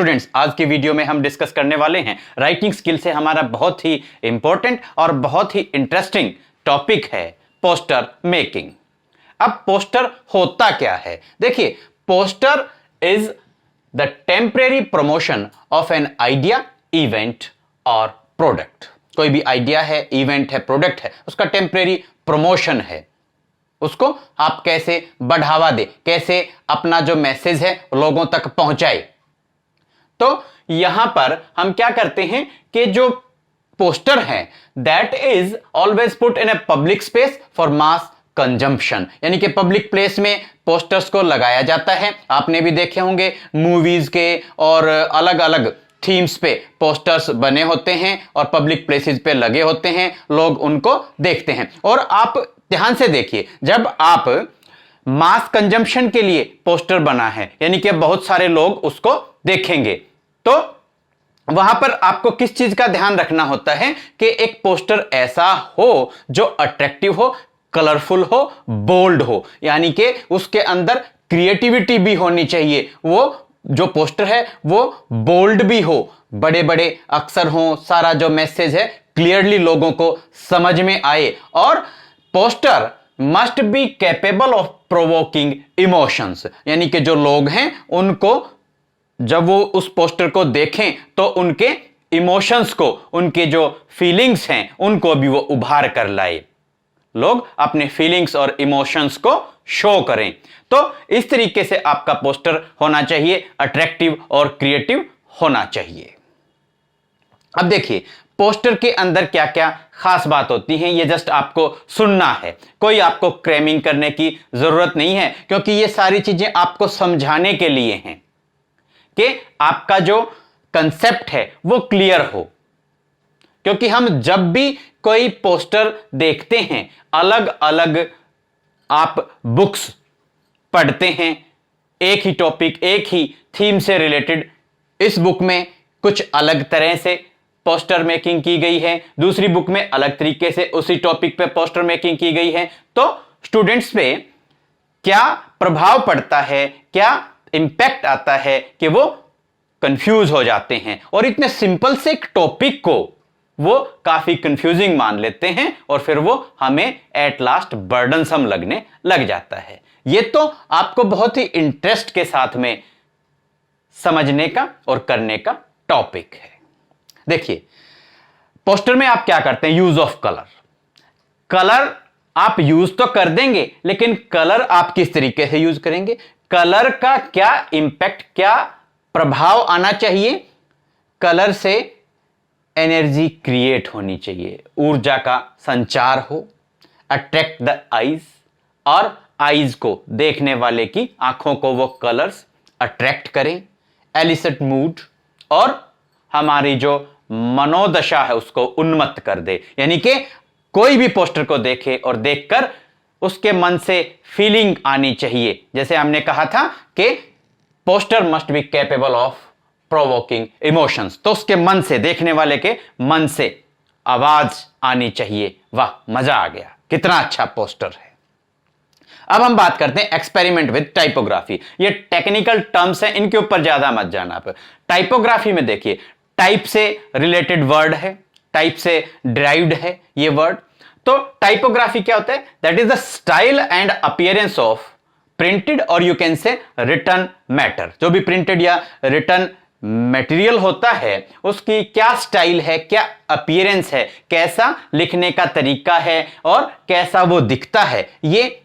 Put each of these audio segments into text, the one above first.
Students, आज की video में हम डिस्कस करने वाले हैं राइटिंग स्किल से हमारा बहुत ही इंपॉर्टेंट और बहुत ही इंटरेस्टिंग टॉपिक है पोस्टर मेकिंग। अब पोस्टर होता क्या है? देखिए, poster is the temporary promotion of an idea, event और प्रोडक्ट। कोई भी आइडिया है, इवेंट है, प्रोडक्ट है, उसका टेम्परेरी प्रमोशन है। उसको आप कैसे बढ़ावा दे, कैसे अपना जो मैसेज है लोगों तक पहुंचाए। तो यहां पर हम क्या करते हैं कि जो पोस्टर है that is always put in a public space for mass consumption, यानी कि पब्लिक प्लेस में पोस्टर्स को लगाया जाता है। आपने भी देखे होंगे मूवीज के और अलग अलग थीम्स पे पोस्टर्स बने होते हैं और पब्लिक प्लेसेस पे लगे होते हैं, लोग उनको देखते हैं। और आप ध्यान से देखिए, जब आप मास कंजम्पशन के लिए पोस्टर बना है यानी कि बहुत सारे लोग उसको देखेंगे, तो वहां पर आपको किस चीज का ध्यान रखना होता है कि एक पोस्टर ऐसा हो जो अट्रैक्टिव हो, कलरफुल हो, बोल्ड हो, यानी कि उसके अंदर क्रिएटिविटी भी होनी चाहिए। वो जो पोस्टर है वो बोल्ड भी हो, बड़े बड़े अक्षर हो, सारा जो मैसेज है क्लियरली लोगों को समझ में आए। और poster must be capable of provoking emotions, यानी कि जो लोग हैं उनको जब वो उस पोस्टर को देखें तो उनके इमोशंस को, उनके जो फीलिंग्स हैं उनको भी वो उभार कर लाए, लोग अपने फीलिंग्स और इमोशंस को शो करें। तो इस तरीके से आपका पोस्टर होना चाहिए, अट्रैक्टिव और क्रिएटिव होना चाहिए। अब देखिए, पोस्टर के अंदर क्या क्या खास बात होती है, ये जस्ट आपको सुनना है, कोई आपको क्रेमिंग करने की जरूरत नहीं है, क्योंकि ये सारी चीजें आपको समझाने के लिए हैं कि आपका जो कंसेप्ट है वो क्लियर हो। क्योंकि हम जब भी कोई पोस्टर देखते हैं, अलग अलग आप बुक्स पढ़ते हैं, एक ही टॉपिक, एक ही थीम से रिलेटेड, इस बुक में कुछ अलग तरह से पोस्टर मेकिंग की गई है, दूसरी बुक में अलग तरीके से उसी टॉपिक पे पोस्टर मेकिंग की गई है। तो स्टूडेंट्स पे क्या प्रभाव पड़ता है, क्या इंपैक्ट आता है कि वो कंफ्यूज हो जाते हैं और इतने सिंपल से एक टॉपिक को वो काफी कंफ्यूजिंग मान लेते हैं और फिर वो हमें एट लास्ट बर्डनसम लगने लग जाता है। ये तो आपको बहुत ही इंटरेस्ट के साथ में समझने का और करने का टॉपिक है। देखिए, पोस्टर में आप क्या करते हैं? Use of colour. कलर आप यूज तो कर देंगे, लेकिन कलर आप किस तरीके से यूज करेंगे, कलर का क्या इंपैक्ट, क्या प्रभाव आना चाहिए। कलर से एनर्जी क्रिएट होनी चाहिए, ऊर्जा का संचार हो, अट्रैक्ट द आईज, और आईज को, देखने वाले की आंखों को वो कलर्स अट्रैक्ट करें, एलिसिट मूड, और हमारी जो मनोदशा है उसको उन्मत्त कर दे। यानी कि कोई भी पोस्टर को देखे और देखकर उसके मन से फीलिंग आनी चाहिए। जैसे हमने कहा था कि poster must be capable of provoking emotions, तो उसके मन से, देखने वाले के मन से आवाज आनी चाहिए, वाह मजा आ गया, कितना अच्छा पोस्टर है। अब हम बात करते हैं एक्सपेरिमेंट विद टाइपोग्राफी। ये टेक्निकल टर्म्स हैं, इनके ऊपर ज्यादा मत जाना आप। टाइपोग्राफी में देखिए, टाइप से रिलेटेड वर्ड है, टाइप से डिराइव्ड है ये वर्ड। तो टाइपोग्राफी क्या होता है? That is the style and appearance of printed और you can say written matter. जो भी प्रिंटेड या रिटन मटेरियल होता है उसकी क्या स्टाइल है, क्या अपीयरेंस है, कैसा लिखने का तरीका है और कैसा वो दिखता है, ये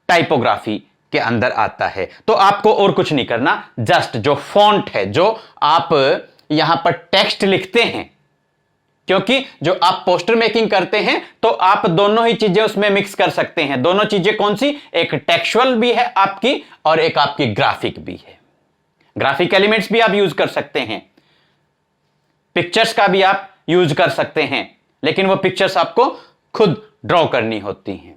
टाइपोग्राफी के अंदर आता है। तो आपको और कुछ नहीं करना, जस्ट जो फॉन्ट है, जो आप यहां पर टेक्स्ट लिखते हैं, क्योंकि जो आप पोस्टर मेकिंग करते हैं तो आप दोनों ही चीजें उसमें मिक्स कर सकते हैं। दोनों चीजें कौन सी? एक टेक्सचुअल भी है आपकी और एक आपकी ग्राफिक भी है। ग्राफिक एलिमेंट्स भी आप यूज कर सकते हैं, पिक्चर्स का भी आप यूज कर सकते हैं, लेकिन वो पिक्चर्स आपको खुद ड्रॉ करनी होती हैं।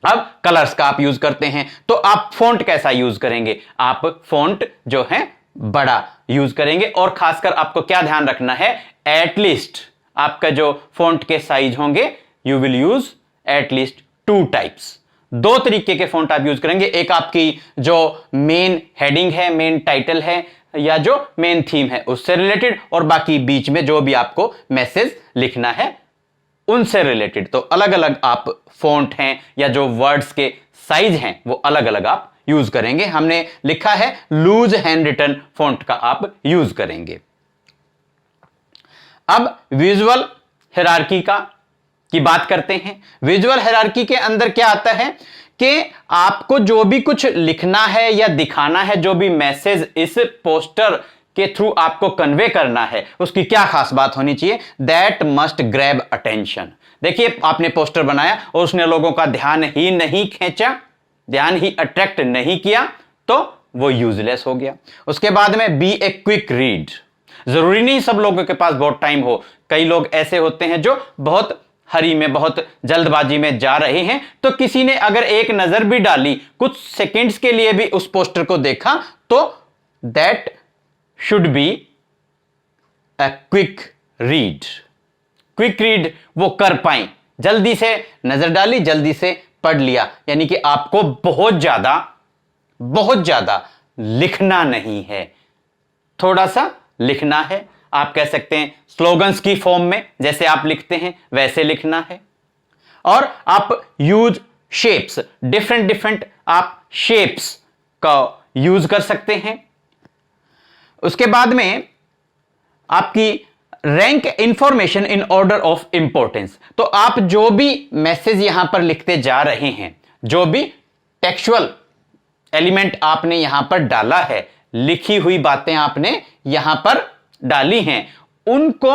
अब कलर्स का आप यूज करते हैं, तो आप फॉन्ट कैसा यूज करेंगे? आप फॉन्ट जो है बड़ा यूज करेंगे, और खासकर आपको क्या ध्यान रखना है, एटलीस्ट आपका जो फॉन्ट के साइज होंगे, you will use at least 2 types. 2 तरीके के फॉन्ट आप यूज करेंगे। एक आपकी जो मेन हेडिंग है, मेन टाइटल है, या जो मेन थीम है उससे रिलेटेड, और बाकी बीच में जो भी आपको मैसेज लिखना है उनसे रिलेटेड। तो अलग अलग आप फॉन्ट हैं या जो वर्ड्स के साइज हैं वो अलग अलग आप यूज करेंगे। हमने लिखा है लूज हैंड रिटन फॉन्ट का आप यूज करेंगे। अब विजुअल हायरार्की की बात करते हैं। विजुअल हायरार्की के अंदर क्या आता है कि आपको जो भी कुछ लिखना है या दिखाना है, जो भी मैसेज इस पोस्टर के थ्रू आपको कन्वे करना है, उसकी क्या खास बात होनी चाहिए? That must grab attention. देखिए, आपने पोस्टर बनाया और उसने लोगों का ध्यान ही नहीं खींचा, ध्यान ही अट्रैक्ट नहीं किया, तो वो यूजलेस हो गया। उसके बाद में बी ए क्विक रीड। जरूरी नहीं सब लोगों के पास बहुत टाइम हो, कई लोग ऐसे होते हैं जो बहुत हरी में, बहुत जल्दबाजी में जा रहे हैं, तो किसी ने अगर एक नजर भी डाली, कुछ सेकंड्स के लिए भी उस पोस्टर को देखा, तो that should be a quick read. Quick read वो कर पाए, जल्दी से नजर डाली, जल्दी से पढ़ लिया। यानी कि आपको बहुत ज्यादा लिखना नहीं है, थोड़ा सा लिखना है। आप कह सकते हैं स्लोगन्स की फॉर्म में जैसे आप लिखते हैं वैसे लिखना है। और आप यूज शेप्स, डिफरेंट आप शेप्स का यूज कर सकते हैं। उसके बाद में आपकी rank information in order of importance. तो आप जो भी मैसेज यहां पर लिखते जा रहे हैं, जो भी टेक्सुअल एलिमेंट आपने यहां पर डाला है, लिखी हुई बातें आपने यहां पर डाली हैं, उनको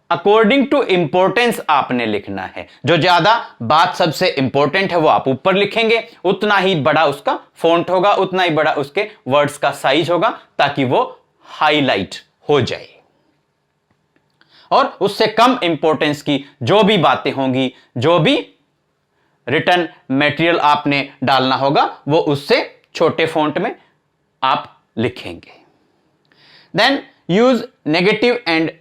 अकॉर्डिंग टू इंपॉर्टेंस आपने लिखना है। जो ज्यादा बात सबसे इंपॉर्टेंट है वो आप ऊपर लिखेंगे, उतना ही बड़ा उसका फॉन्ट होगा, उतना ही बड़ा उसके वर्ड्स का साइज होगा, ताकि वो हाईलाइट हो जाए। और उससे कम इंपॉर्टेंस की जो भी बातें होंगी, जो भी रिटन मटेरियल आपने डालना होगा, वो उससे छोटे फॉन्ट में आप लिखेंगे। Then use negative and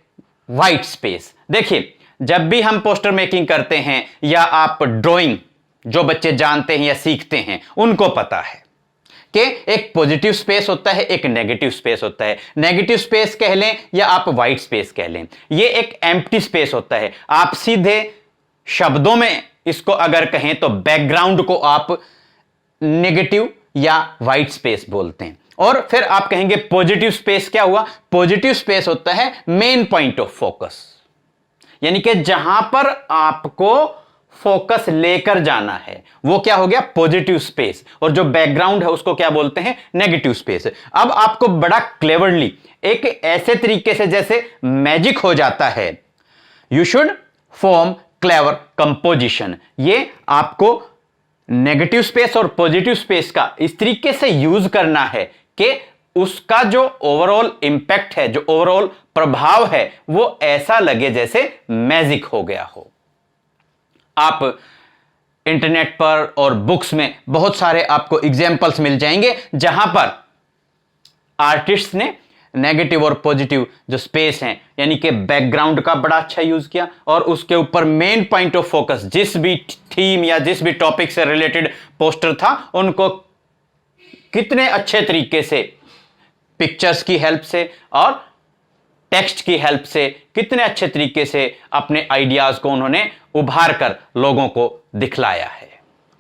white space. देखिए, जब भी हम पोस्टर मेकिंग करते हैं या आप ड्राइंग, जो बच्चे जानते हैं या सीखते हैं उनको पता है कि एक पॉजिटिव स्पेस होता है, एक नेगेटिव स्पेस होता है। नेगेटिव स्पेस कह लें या आप व्हाइट स्पेस कह लें, ये एक एम्प्टी स्पेस होता है। आप सीधे शब्दों में इसको अगर कहें तो बैकग्राउंड को आप नेगेटिव या व्हाइट स्पेस बोलते हैं। और फिर आप कहेंगे पॉजिटिव स्पेस क्या हुआ? पॉजिटिव स्पेस होता है मेन पॉइंट ऑफ फोकस, यानी कि जहां पर आपको फोकस लेकर जाना है, वो क्या हो गया? Positive space. और जो बैकग्राउंड है उसको क्या बोलते हैं? Negative space. अब आपको बड़ा क्लेवरली, एक ऐसे तरीके से जैसे मैजिक हो जाता है, you should form clever composition. ये आपको नेगेटिव स्पेस और पॉजिटिव स्पेस का इस तरीके से यूज करना है कि उसका जो ओवरऑल इंपैक्ट है, जो ओवरऑल प्रभाव है, वो ऐसा लगे जैसे मैजिक हो गया हो। आप इंटरनेट पर और बुक्स में बहुत सारे आपको एग्जाम्पल्स मिल जाएंगे जहां पर आर्टिस्ट ने नेगेटिव और पॉजिटिव जो स्पेस हैं, यानी कि बैकग्राउंड का बड़ा अच्छा यूज किया, और उसके ऊपर मेन पॉइंट ऑफ फोकस, जिस भी थीम या जिस भी टॉपिक से रिलेटेड पोस्टर था, उनको कितने अच्छे तरीके से पिक्चर्स की हेल्प से और टेक्स्ट की हेल्प से कितने अच्छे तरीके से अपने आइडियाज को उन्होंने उभार कर लोगों को दिखलाया है।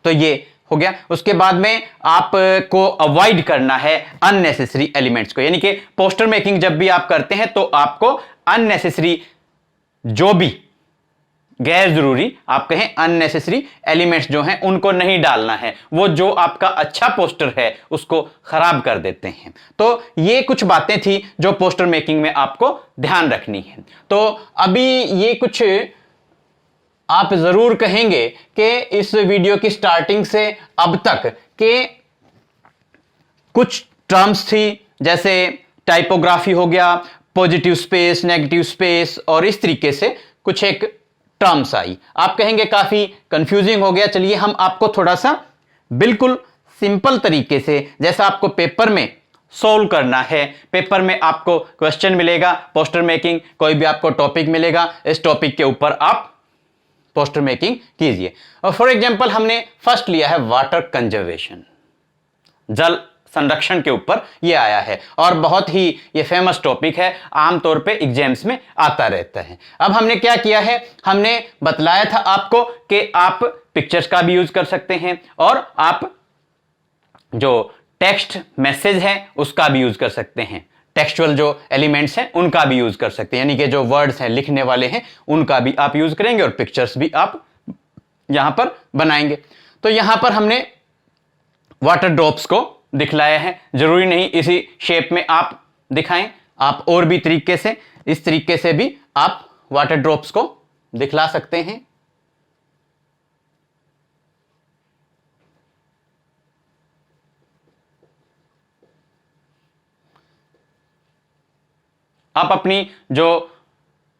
तो ये हो गया। उसके बाद में आपको अवॉइड करना है अननेसेसरी एलिमेंट्स को, यानी कि पोस्टर मेकिंग जब भी आप करते हैं तो आपको अननेसेसरी, जो भी गैर जरूरी, आप कहें अननेसेसरी एलिमेंट्स जो हैं उनको नहीं डालना है। वो जो आपका अच्छा पोस्टर है उसको खराब कर देते हैं। तो ये कुछ बातें थी जो पोस्टर मेकिंग में आपको ध्यान रखनी है। तो अभी ये कुछ आप जरूर कहेंगे कि इस वीडियो की स्टार्टिंग से अब तक के कुछ टर्म्स थी, जैसे टाइपोग्राफी हो गया, पॉजिटिव स्पेस, नेगेटिव स्पेस, और इस तरीके से कुछ एक टर्म्स आई। आप कहेंगे काफी कंफ्यूजिंग हो गया। चलिए हम आपको थोड़ा सा बिल्कुल सिंपल तरीके से, जैसा आपको पेपर में सोल्व करना है, पेपर में आपको क्वेश्चन मिलेगा पोस्टर मेकिंग, कोई भी आपको टॉपिक मिलेगा, इस टॉपिक के ऊपर आप पोस्टर मेकिंग कीजिए। और फॉर एग्जांपल हमने फर्स्ट लिया है वाटर कंजर्वेशन, जल संरक्षण के ऊपर ये आया है और बहुत ही ये फेमस टॉपिक है, आमतौर पे एग्जाम्स में आता रहता है। अब हमने क्या किया है, हमने बतलाया था आपको कि आप पिक्चर्स का भी यूज कर सकते हैं और आप जो टेक्स्ट मैसेज है उसका भी यूज कर सकते हैं, टेक्सचुअल जो एलिमेंट्स हैं उनका भी यूज कर सकते हैं, यानी कि जो वर्ड्स हैं लिखने वाले हैं उनका भी आप यूज करेंगे और पिक्चर्स भी आप यहां पर बनाएंगे। तो यहां पर हमने वाटर ड्रॉप्स को दिखलाया है, जरूरी नहीं इसी शेप में आप दिखाएं, आप और भी तरीके से, इस तरीके से भी आप वाटर ड्रॉप्स को दिखला सकते हैं। आप अपनी जो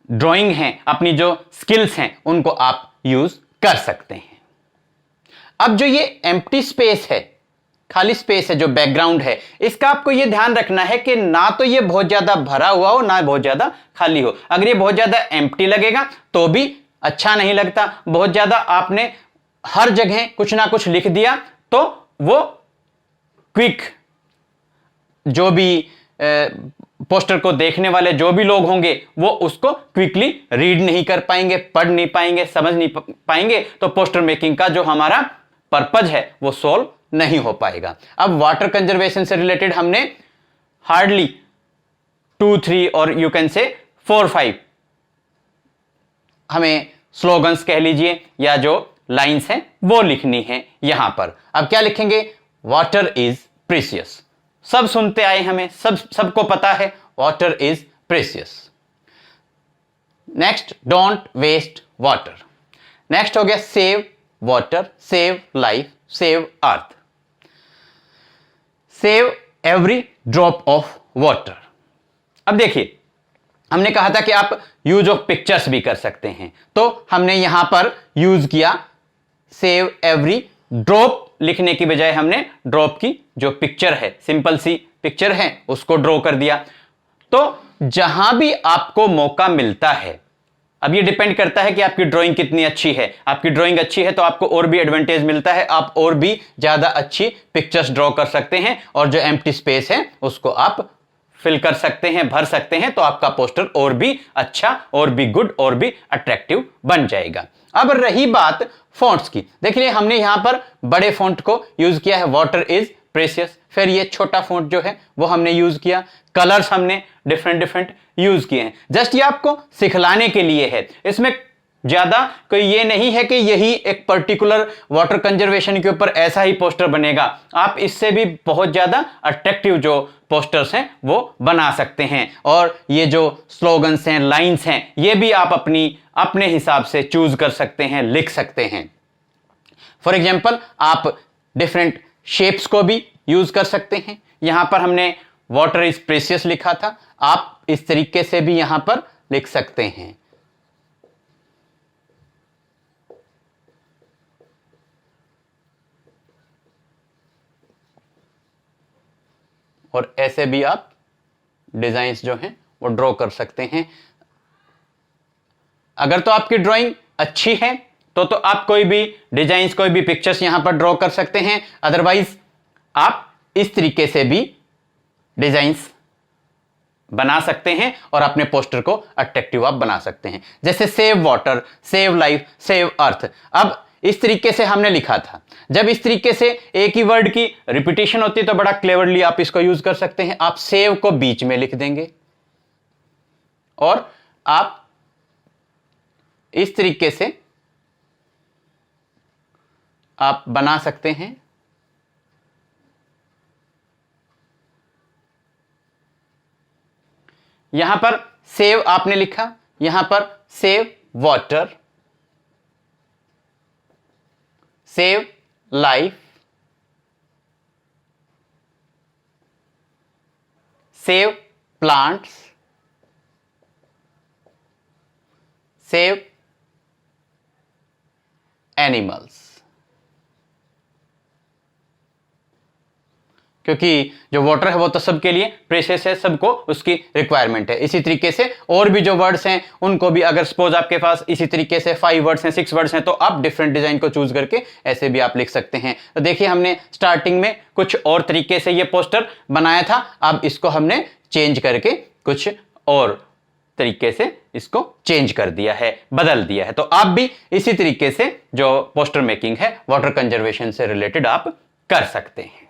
ड्राइंग है, अपनी जो स्किल्स हैं उनको आप यूज कर सकते हैं। अब जो ये एम्प्टी स्पेस है, खाली स्पेस है, जो बैकग्राउंड है, इसका आपको ये ध्यान रखना है कि ना तो ये बहुत ज्यादा भरा हुआ हो ना बहुत ज्यादा खाली हो। अगर ये बहुत ज्यादा एम्प्टी लगेगा तो भी अच्छा नहीं लगता, बहुत ज्यादा आपने हर जगह कुछ ना कुछ लिख दिया तो वो क्विक जो भी पोस्टर को देखने वाले जो भी लोग होंगे वो उसको क्विकली रीड नहीं कर पाएंगे, पढ़ नहीं पाएंगे, समझ नहीं पाएंगे, तो पोस्टर मेकिंग का जो हमारा पर्पज है वो सॉल्व नहीं हो पाएगा। अब वाटर कंजर्वेशन से रिलेटेड हमने हार्डली 2-3 और यू कैन से 4-5 हमें स्लोगन्स कह लीजिए या जो लाइंस हैं वो लिखनी है यहां पर। अब क्या लिखेंगे, वाटर इज प्रीशियस, सब सुनते आए हमें, सबको पता है water is precious. Next, don't waste water. Next हो गया save water, save life, save earth, save every drop of water. अब देखिए हमने कहा था कि आप यूज ऑफ पिक्चर्स भी कर सकते हैं, तो हमने यहां पर यूज किया सेव एवरी ड्रॉप लिखने की बजाय हमने ड्रॉप की जो पिक्चर है, सिंपल सी पिक्चर है, उसको ड्रॉ कर दिया। तो जहां भी आपको मौका मिलता है, अब ये डिपेंड करता है कि आपकी ड्राइंग कितनी अच्छी है। आपकी ड्राइंग अच्छी है तो आपको और भी एडवांटेज मिलता है, आप और भी ज्यादा अच्छी पिक्चर्स ड्रॉ कर सकते हैं और जो एम्प्टी स्पेस है उसको आप फिल कर सकते हैं, भर सकते हैं, तो आपका पोस्टर और भी अच्छा, और भी गुड, और भी अट्रैक्टिव बन जाएगा। अब रही बात फॉन्ट्स की, देखिए हमने यहां पर बड़े फॉन्ट को यूज किया है, वाटर इज प्रेशियस। फिर ये छोटा फॉन्ट जो है वो हमने यूज किया, कलर्स हमने डिफरेंट डिफरेंट यूज किए हैं। जस्ट ये आपको सिखलाने के लिए है, इसमें ज्यादा कोई ये नहीं है कि यही एक पर्टिकुलर वाटर कंजर्वेशन के ऊपर ऐसा ही पोस्टर बनेगा। आप इससे भी बहुत ज्यादा अट्रैक्टिव जो पोस्टर्स हैं वो बना सकते हैं, और ये जो स्लोगन्स हैं, लाइंस हैं, ये भी आप अपने हिसाब से चूज कर सकते हैं, लिख सकते हैं। फॉर एग्जाम्पल आप डिफरेंट शेप्स को भी यूज कर सकते हैं। यहां पर हमने वाटर इज प्रेशियस लिखा था, आप इस तरीके से भी यहां पर लिख सकते हैं। और ऐसे भी आप डिजाइन्स जो हैं वो ड्रॉ कर सकते हैं। अगर तो आपकी ड्राइंग अच्छी है तो आप कोई भी डिजाइन्स, कोई भी पिक्चर्स यहां पर ड्रॉ कर सकते हैं। अदरवाइज आप इस तरीके से भी डिजाइन्स बना सकते हैं और अपने पोस्टर को अट्रैक्टिव आप बना सकते हैं। जैसे save water, save life, save अर्थ। अब इस तरीके से हमने लिखा था, जब इस तरीके से एक ही वर्ड की रिपीटेशन होती है तो बड़ा क्लेवरली आप इसको यूज कर सकते हैं। आप सेव को बीच में लिख देंगे और आप इस तरीके से आप बना सकते हैं। यहां पर सेव आपने लिखा, यहां पर save water, save life, save plants, save animals. क्योंकि जो वाटर है वो तो सबके लिए प्रेशियस है, सबको उसकी रिक्वायरमेंट है। इसी तरीके से और भी जो वर्ड्स हैं उनको भी, अगर सपोज आपके पास इसी तरीके से 5 वर्ड्स हैं, 6 वर्ड्स हैं, तो आप डिफरेंट डिजाइन को चूज करके ऐसे भी आप लिख सकते हैं। तो देखिए हमने स्टार्टिंग में कुछ और तरीके से ये पोस्टर बनाया था, अब इसको हमने चेंज करके कुछ और तरीके से इसको चेंज कर दिया है, बदल दिया है। तो आप भी इसी तरीके से जो पोस्टर मेकिंग है वाटर कंजर्वेशन से रिलेटेड आप कर सकते हैं।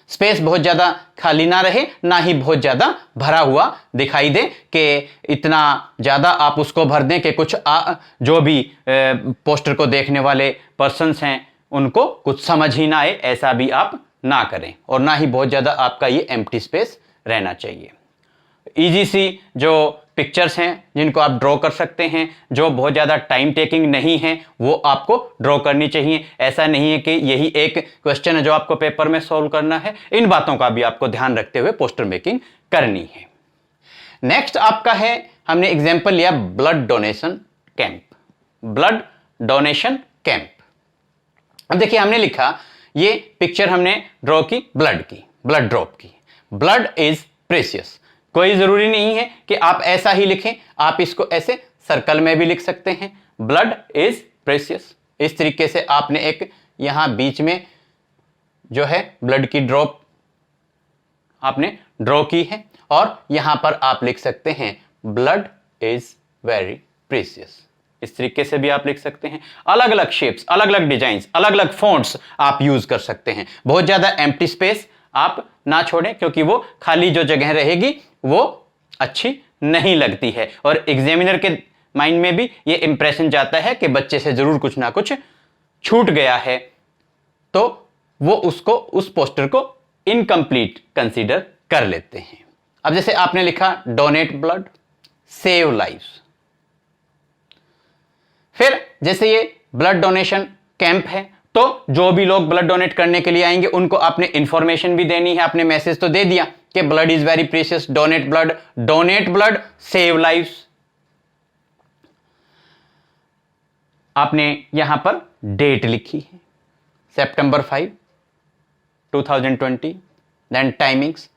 स्पेस बहुत ज्यादा खाली ना रहे, ना ही बहुत ज्यादा भरा हुआ दिखाई दे कि इतना ज्यादा आप उसको भर दें कि कुछ जो भी पोस्टर को देखने वाले पर्सन्स हैं उनको कुछ समझ ही ना आए, ऐसा भी आप ना करें। और ना ही बहुत ज्यादा आपका ये एम्प्टी स्पेस रहना चाहिए। इजी सी जो पिक्चर्स हैं जिनको आप ड्रॉ कर सकते हैं, जो बहुत ज़्यादा टाइम टेकिंग नहीं है, वो आपको ड्रॉ करनी चाहिए। ऐसा नहीं है कि यही एक क्वेश्चन है जो आपको पेपर में सॉल्व करना है, इन बातों का भी आपको ध्यान रखते हुए पोस्टर मेकिंग करनी है। नेक्स्ट आपका है, हमने एग्जाम्पल लिया blood donation camp. Blood donation camp, अब देखिए हमने लिखा, ये पिक्चर हमने ड्रॉ की ब्लड की, ब्लड ड्रॉप की। Blood is precious. कोई जरूरी नहीं है कि आप ऐसा ही लिखें, आप इसको ऐसे सर्कल में भी लिख सकते हैं, ब्लड इज प्रेशियस। इस तरीके से आपने एक यहां बीच में जो है ब्लड की ड्रॉप आपने ड्रॉ की है, और यहां पर आप लिख सकते हैं ब्लड इज वेरी प्रेशियस। इस तरीके से भी आप लिख सकते हैं। अलग अलग शेप्स, अलग अलग डिजाइन, अलग अलग फॉन्ट्स आप यूज कर सकते हैं। बहुत ज्यादा एम्प्टी स्पेस आप ना छोड़ें, क्योंकि वो खाली जो जगह रहेगी वो अच्छी नहीं लगती है, और एग्जामिनर के माइंड में भी ये इंप्रेशन जाता है कि बच्चे से जरूर कुछ ना कुछ छूट गया है, तो वो उसको, उस पोस्टर को इनकम्प्लीट कंसीडर कर लेते हैं। अब जैसे आपने लिखा डोनेट ब्लड, सेव लाइव्स। फिर जैसे ये ब्लड डोनेशन कैंप है, तो जो भी लोग ब्लड डोनेट करने के लिए आएंगे उनको आपने इंफॉर्मेशन भी देनी है। आपने मैसेज तो दे दिया कि blood is very precious, donate blood, save lives. आपने यहां पर डेट लिखी है, September 5, 2020, then timings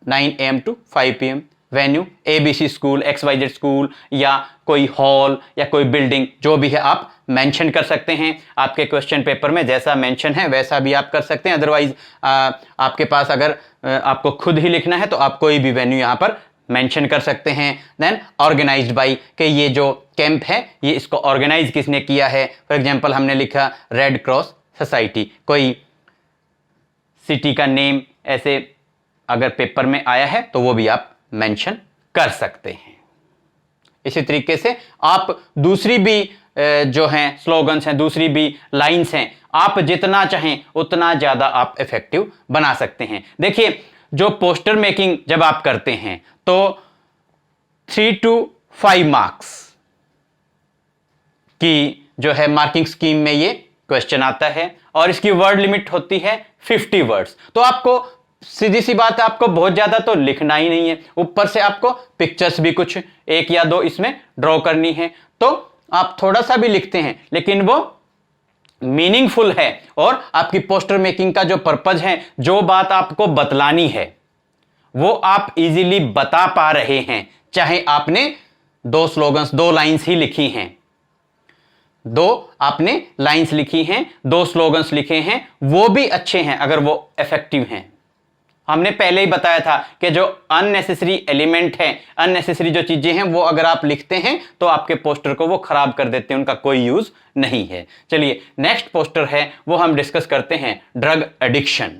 9 AM to 5 PM, venue ABC school, XYZ school, या कोई हॉल या कोई बिल्डिंग, जो भी है आप मेंशन कर सकते हैं। आपके क्वेश्चन पेपर में जैसा मेंशन है वैसा भी आप कर सकते हैं। अदरवाइज आपके पास अगर आपको खुद ही लिखना है तो आप कोई भी वेन्यू यहां पर मेंशन कर सकते हैं। देन ऑर्गेनाइज्ड बाय, कि ये जो कैंप है ये इसको ऑर्गेनाइज किसने किया है। फॉर एग्जांपल हमने लिखा रेड क्रॉस सोसाइटी, कोई सिटी का नेम ऐसे अगर पेपर में आया है तो वो भी आप मेंशन कर सकते हैं। इसी तरीके से आप दूसरी भी जो हैं स्लोगन्स हैं, दूसरी भी लाइंस हैं, आप जितना चाहें उतना ज्यादा आप इफेक्टिव बना सकते हैं। देखिए जो पोस्टर मेकिंग जब आप करते हैं तो 3 to 5 मार्क्स की जो है मार्किंग स्कीम में ये क्वेश्चन आता है, और इसकी वर्ड लिमिट होती है 50 वर्ड्स। तो आपको सीधी सी बात है, आपको बहुत ज्यादा तो लिखना ही नहीं है, ऊपर से आपको पिक्चर्स भी कुछ 1 या 2 इसमें ड्रॉ करनी है। तो आप थोड़ा सा भी लिखते हैं लेकिन वो मीनिंगफुल है, और आपकी पोस्टर मेकिंग का जो पर्पज है, जो बात आपको बतलानी है, वो आप इजीली बता पा रहे हैं। चाहे आपने 2 स्लोगन्स, 2 लाइंस ही लिखी हैं, 2 आपने लाइंस लिखी हैं, 2 स्लोगन्स लिखे हैं, वो भी अच्छे हैं अगर वो इफेक्टिव हैं। हमने पहले ही बताया था कि जो अननेसेसरी एलिमेंट है, अननेसेसरी जो चीजें हैं, वो अगर आप लिखते हैं तो आपके पोस्टर को वो खराब कर देते हैं, उनका कोई यूज नहीं है। चलिए नेक्स्ट पोस्टर है वो हम डिस्कस करते हैं, ड्रग एडिक्शन।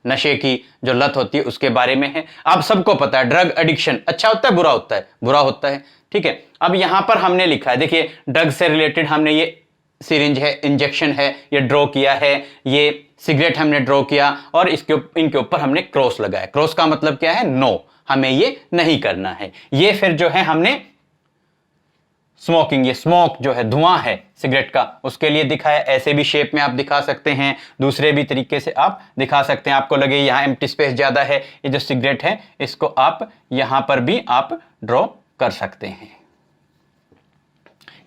नशे की जो लत होती है उसके बारे में है। आप सबको पता है ड्रग एडिक्शन अच्छा होता है बुरा होता है? बुरा होता है, ठीक है। अब यहां पर हमने लिखा है, देखिए ड्रग से रिलेटेड हमने ये सिरिंज है, इंजेक्शन है, ये ड्रॉ किया है, ये सिगरेट हमने ड्रॉ किया, और इनके ऊपर हमने क्रॉस लगाया। क्रॉस का मतलब क्या है? नो, हमें ये नहीं करना है। ये फिर जो है हमने स्मोकिंग, ये स्मोक जो है धुआं है सिगरेट का, उसके लिए दिखाया। ऐसे भी शेप में आप दिखा सकते हैं, दूसरे भी तरीके से आप दिखा सकते हैं। आपको लगे यहां एम्प्टी स्पेस ज्यादा है, ये जो सिगरेट है इसको आप यहां पर भी आप ड्रॉ कर सकते हैं।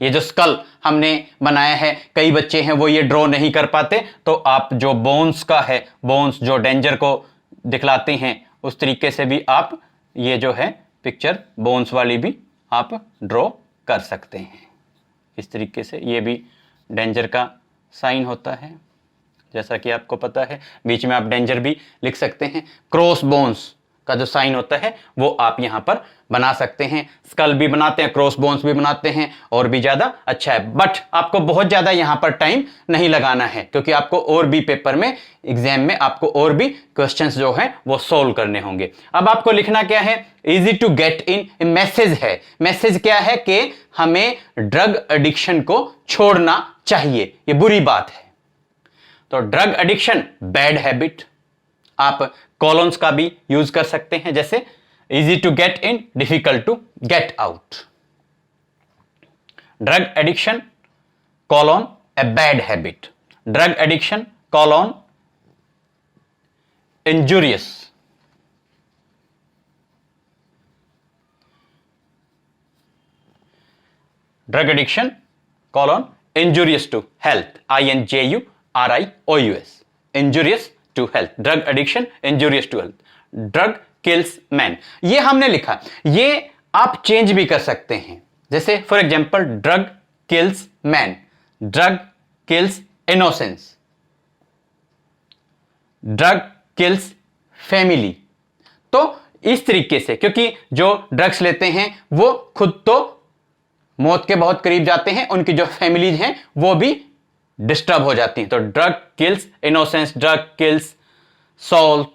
ये जो स्कल हमने बनाया है, कई बच्चे हैं वो ये ड्रॉ नहीं कर पाते, तो आप जो बोन्स का है, बोन्स जो डेंजर को दिखलाते हैं, उस तरीके से भी आप ये जो है पिक्चर बोन्स वाली भी आप ड्रॉ कर सकते हैं। इस तरीके से ये भी डेंजर का साइन होता है, जैसा कि आपको पता है। बीच में आप डेंजर भी लिख सकते हैं। क्रॉस बोन्स का जो साइन होता है वो आप यहां पर बना सकते हैं। स्कल भी बनाते हैं, क्रॉस बोन्स भी बनाते हैं, और भी ज्यादा अच्छा है। बट आपको बहुत ज्यादा यहां पर टाइम नहीं लगाना है, क्योंकि आपको और भी पेपर में, एग्जाम में आपको और भी क्वेश्चंस जो हैं वो सोल्व करने होंगे। अब आपको लिखना क्या है, easy to get in message है। मैसेज क्या है कि हमें ड्रग एडिक्शन को छोड़ना चाहिए, ये बुरी बात है। तो ड्रग एडिक्शन बैड हैबिट, आप कॉलन्स का भी यूज कर सकते हैं, जैसे easy to get in, difficult to get out. Drug addiction colon a bad habit, drug addiction colon injurious, drug addiction colon injurious to health, INJURIOUS, injurious to health, drug addiction injurious to health, drug kills man. ये हमने लिखा, ये आप change भी कर सकते हैं, जैसे for example drug kills man, drug kills innocence, drug kills family. तो इस तरीके से, क्योंकि जो ड्रग्स लेते हैं वो खुद तो मौत के बहुत करीब जाते हैं, उनकी जो फैमिलीज हैं वो भी डिस्टर्ब हो जाती हैं। तो drug kills innocence, drug kills soul,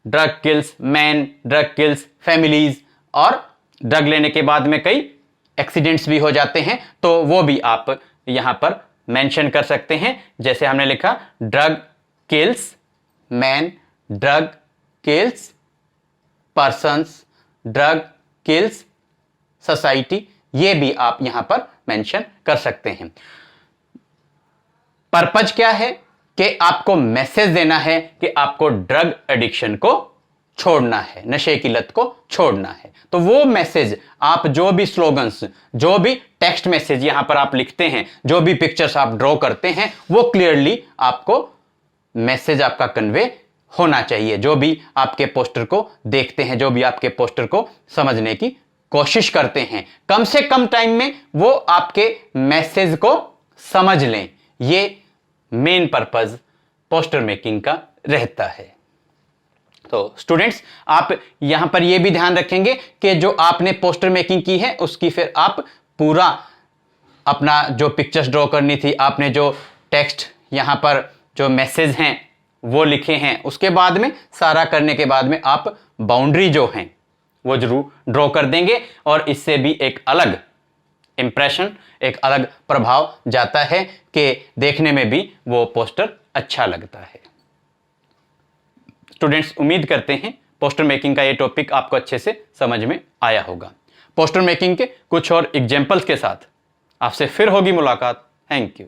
drug kills man, drug kills families, और ड्रग लेने के बाद में कई एक्सीडेंट्स भी हो जाते हैं, तो वो भी आप यहां पर मेंशन कर सकते हैं। जैसे हमने लिखा drug kills man, drug kills persons, drug kills society, ये भी आप यहां पर मेंशन कर सकते हैं। पर्पज क्या है कि आपको मैसेज देना है कि आपको ड्रग एडिक्शन को छोड़ना है, नशे की लत को छोड़ना है। तो वो मैसेज आप जो भी स्लोगन्स, जो भी टेक्स्ट मैसेज यहां पर आप लिखते हैं, जो भी पिक्चर्स आप ड्रॉ करते हैं, वो क्लियरली आपको मैसेज आपका कन्वे होना चाहिए। जो भी आपके पोस्टर को देखते हैं, जो भी आपके पोस्टर को समझने की कोशिश करते हैं, कम से कम टाइम में वो आपके मैसेज को समझ लें। ये मेन पर्पज पोस्टर मेकिंग का रहता है। तो स्टूडेंट्स, आप यहां पर यह भी ध्यान रखेंगे कि जो आपने पोस्टर मेकिंग की है उसकी फिर आप पूरा अपना जो पिक्चर्स ड्रॉ करनी थी, आपने जो टेक्स्ट यहां पर जो मैसेज हैं वो लिखे हैं, उसके बाद में सारा करने के बाद में आप बाउंड्री जो हैं वो जरूर ड्रॉ कर देंगे, और इससे भी एक अलग इंप्रेशन, एक अलग प्रभाव जाता है कि देखने में भी वो पोस्टर अच्छा लगता है। स्टूडेंट्स, उम्मीद करते हैं पोस्टर मेकिंग का ये टॉपिक आपको अच्छे से समझ में आया होगा। पोस्टर मेकिंग के कुछ और एग्जांपल्स के साथ आपसे फिर होगी मुलाकात। Thank you.